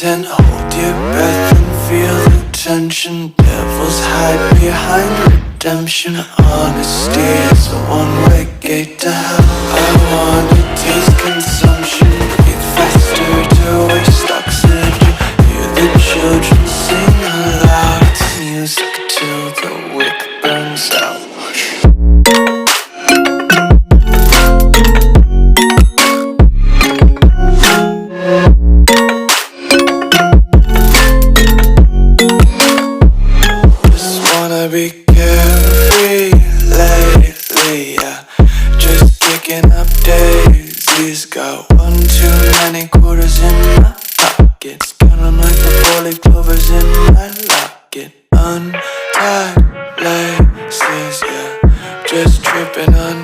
content. Hold your breath and feel the tension. Devils hide behind redemption. Honesty is a one-way gate to hell. I wanna taste consumption. Breathe faster to waste oxygen. Hear the children sing aloud. It's music till the wick burns out. Be carefree lately, yeah. Just kicking up daisies. Got one too many